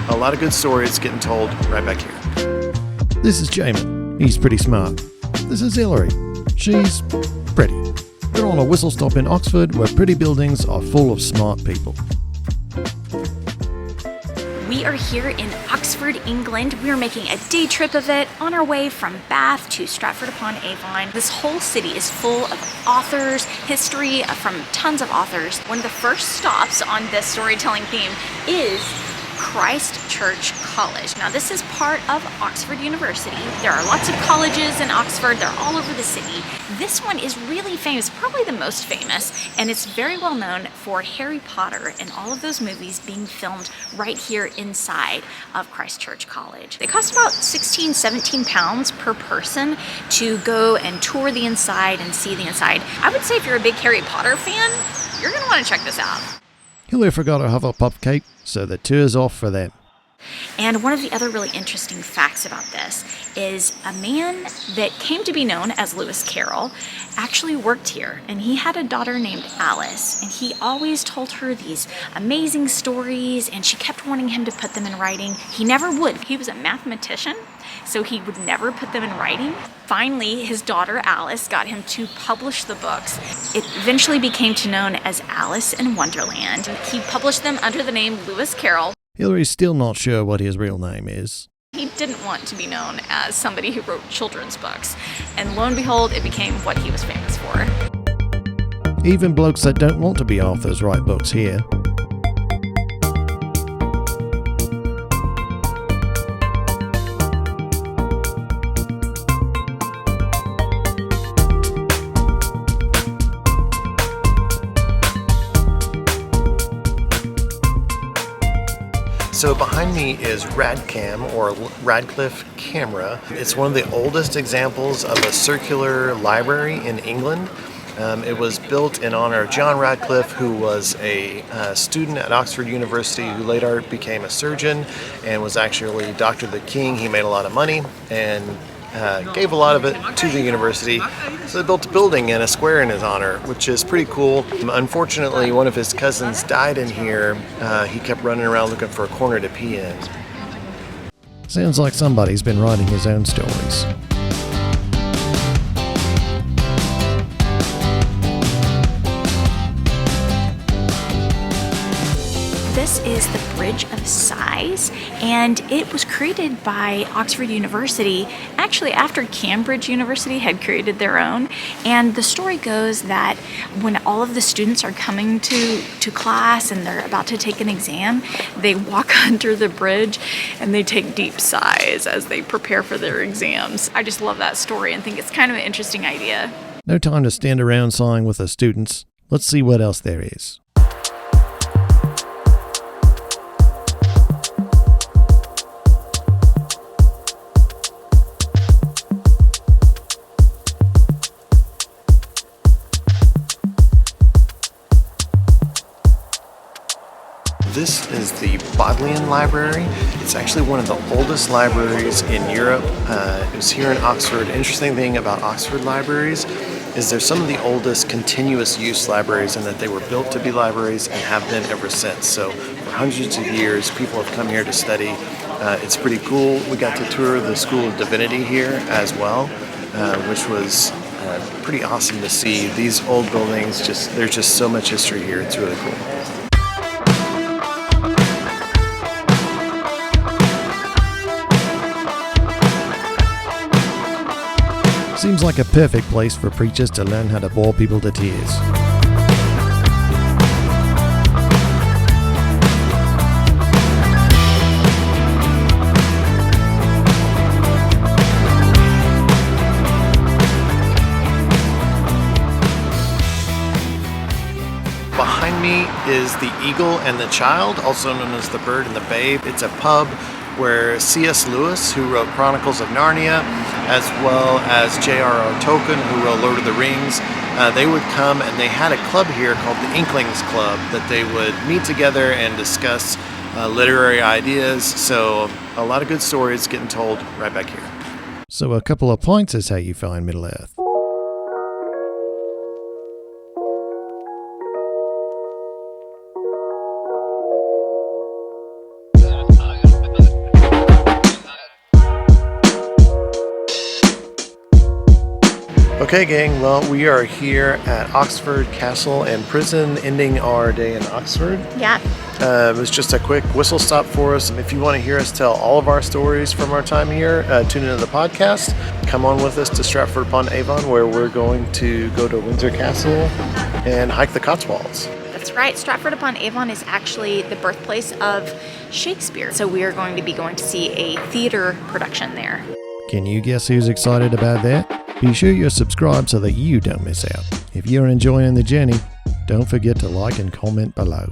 A lot of good stories getting told right back here. This is Jamin. He's pretty smart. This is Hilarie. She's pretty. They're on a whistle stop in Oxford where pretty buildings are full of smart people. We are here in Oxford, England. We are making a day trip of it on our way from Bath to Stratford-upon-Avon. This whole city is full of authors, history from tons of authors. One of the first stops on this storytelling theme is Christ Church College. Now this is part of Oxford University. There are lots of colleges in Oxford. They're all over the city. This one is really famous, probably the most famous, and it's very well known for Harry Potter and all of those movies being filmed right here inside of Christ Church College. They cost about 16, 17 pounds per person to go and tour the inside and see the inside. I would say if you're a big Harry Potter fan, you're gonna want to check this out. Hilarie forgot her Hufflepuff cape, so the tour's off for them. And one of the other really interesting facts about this is a man that came to be known as Lewis Carroll actually worked here, and he had a daughter named Alice, and he always told her these amazing stories, and she kept wanting him to put them in writing. He never would. He was a mathematician, so he would never put them in writing. Finally, his daughter Alice got him to publish the books. It eventually became known as Alice in Wonderland. He published them under the name Lewis Carroll. Hilarie's still not sure what his real name is. He didn't want to be known as somebody who wrote children's books, and lo and behold, it became what he was famous for. Even blokes that don't want to be authors write books here. So behind me is Radcam, or Radcliffe Camera. It's one of the oldest examples of a circular library in England. It was built in honor of John Radcliffe, who was a student at Oxford University who later became a surgeon and was actually Dr. the King. He made a lot of money and gave a lot of it to the university. So they built a building and a square in his honor, which is pretty cool. Unfortunately, one of his cousins died in here. He kept running around looking for a corner to pee in. Sounds like somebody's been writing his own stories. This is the Bridge of Sighs, and it was created by Oxford University, actually after Cambridge University had created their own. And the story goes that when all of the students are coming to class and they're about to take an exam, they walk under the bridge and they take deep sighs as they prepare for their exams. I just love that story and think it's kind of an interesting idea. No time to stand around sighing with the students. Let's see what else there is. This is the BODELIAN library. It's actually one of the oldest libraries in Europe. It was here in Oxford. Interesting thing about Oxford libraries is they're some of the oldest continuous use libraries, in that they were built to be libraries and have been ever since. So for hundreds of years, people have come here to study. It's pretty cool. We got to tour the School of Divinity here as well, which was pretty awesome to see. These old buildings, there's just so much history here. It's really cool. Seems like a perfect place for preachers to learn how to bore people to tears. Behind me is the Eagle and the Child, also known as the Bird and the Babe. It's a pub where C.S. Lewis, who wrote Chronicles of Narnia, as well as J.R.R. Tolkien, who wrote Lord of the Rings, they would come, and they had a club here called the Inklings Club that they would meet together and discuss literary ideas. So a lot of good stories getting told right back here. So a couple of points is how you find Middle-earth. Okay, gang, well, we are here at Oxford Castle and Prison, ending our day in Oxford. Yeah. It was just a quick whistle stop for us. If you want to hear us tell all of our stories from our time here, tune into the podcast. Come on with us to Stratford-upon-Avon, where we're going to go to Windsor Castle and hike the Cotswolds. That's right. Stratford-upon-Avon is actually the birthplace of Shakespeare. So we are going to be going to see a theater production there. Can you guess who's excited about that? Be sure you're subscribed so that you don't miss out. If you're enjoying the journey, don't forget to like and comment below.